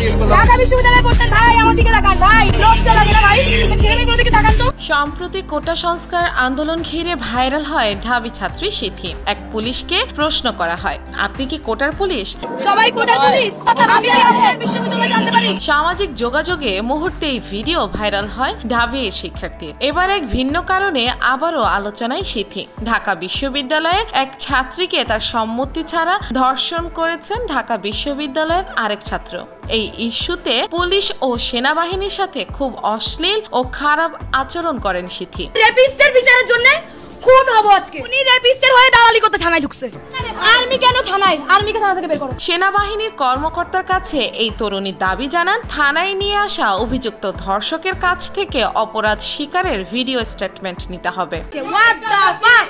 ঢাকা বিশ্ববিদ্যালয়ে পড়তেন ভাই, আমার দিকে তাকান ভাই, লজ্জা লাগে না ভাই? ছেলে মেয়েগুলোর দিকে তাকান তো। সম্প্রতি কোটা সংস্কার আন্দোলন ঘিরে ভাইরাল হয় ঢাবি ছাত্রী সিথি। এক পুলিশকে প্রশ্ন করা হয়, আপনি কি কোটার পুলিশ? সবাই কোটার পুলিশ, আমি আপনার বিশ্ববিদ্যালয়ে জানতে পারি। সামাজিক যোগাযোগে মুহূর্তেই ভিডিও ভাইরাল হয় ঢাবির শিক্ষার্থীর। এবার এক ভিন্ন কারণে আবারও আলোচনায় সিথি। ঢাকা বিশ্ববিদ্যালয়ের এক ছাত্রীকে তার সম্মতি ছাড়া ধর্ষণ করেছেন ঢাকা বিশ্ববিদ্যালয়ের আরেক ছাত্র। এই ইস্যুতে পুলিশ ও সেনাবাহিনীর সাথে খুব অশ্লীল ও খারাপ আচরণ করেন সিথি। রেপিস্টের বিচারের জন্য খুন হবো আজকে। উনি রেপিস্টের হয়ে দালালি করতে থানায় ঢুকছে। আর্মি কেন থানায়? আর্মিকে থানা থেকে বের করো। সেনাবাহিনীর কর্মকর্তার কাছে এই তরুণী দাবি জানান, থানায় নিয়ে আসা অভিযুক্ত ধর্ষকের কাছ থেকে অপরাধ স্বীকারের ভিডিও স্টেটমেন্ট নিতে হবে। What the fuck?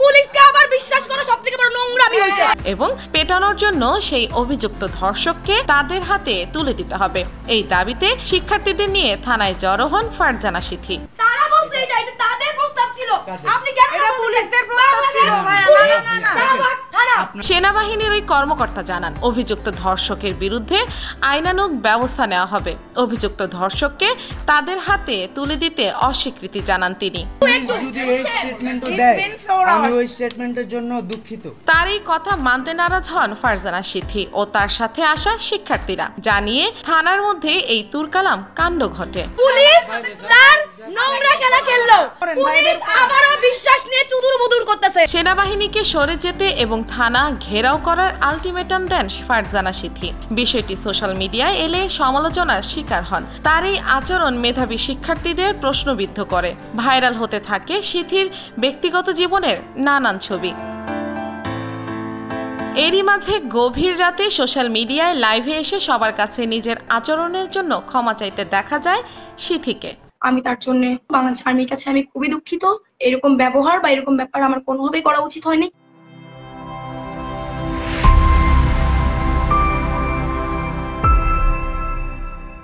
পুলিশকে আবার বিশ্বাস করা সবথেকে বড় নোংরামি হইছে। এবং পেটানোর জন্য সেই অভিযুক্ত ধর্ষককে তাদের হাতে তুলে দিতে হবে। এই দাবিতে শিক্ষার্থীদের নিয়ে থানায় জড়ো হন ফারজানা সিথি। তারা বলছে এটাই যে তাদের প্রস্তাব ছিল। আপনি কেন এটা পুলিশদের প্রস্তাব ছিল? সেনাবাহিনীর ওই কর্মকর্তা জানান, অভিযুক্ত ধর্ষকের বিরুদ্ধে আইনানুগ ব্যবস্থা নেওয়া হবে। অভিযুক্ত ধর্ষককে তাদের হাতে তুলে দিতে অস্বীকৃতি জানান তিনি। তার এই কথা মানতে নারাজ হন ফারজানা সিথি ও তার সাথে আসা শিক্ষার্থীরা। জানিয়ে থানার মধ্যে এই তুরকালাম কাণ্ড ঘটে। পুলিশ তার নোংরা খেলা খেললো, পুলিশ আবারও বিশ্বাস নিয়ে চুদুর-বুদুর করতেছে। সেনাবাহিনীকে সরে যেতে এবং থানা ঘেরাও করার আলটিমেটাম দেন ফারজানা সিথি। বিষয়টি সোশ্যাল মিডিয়ায় এলে সমালোচনার শিকার হন। তার এই আচরণ মেধাবী শিক্ষার্থীদের প্রশ্নবিদ্ধ করে। ভাইরাল হতে থাকে সিথির ব্যক্তিগত জীবনের নানান ছবি। এরই মাঝে গভীর রাতে সোশ্যাল মিডিয়ায় লাইভে এসে সবার কাছে নিজের আচরণের জন্য ক্ষমা চাইতে দেখা যায় সিথিকে। আমি তার জন্য বাংলাদেশ আর্মির কাছে আমি খুবই দুঃখিত। এরকম ব্যবহার বা এরকম ব্যাপার আমার কোনোভাবেই করা উচিত হয়নি।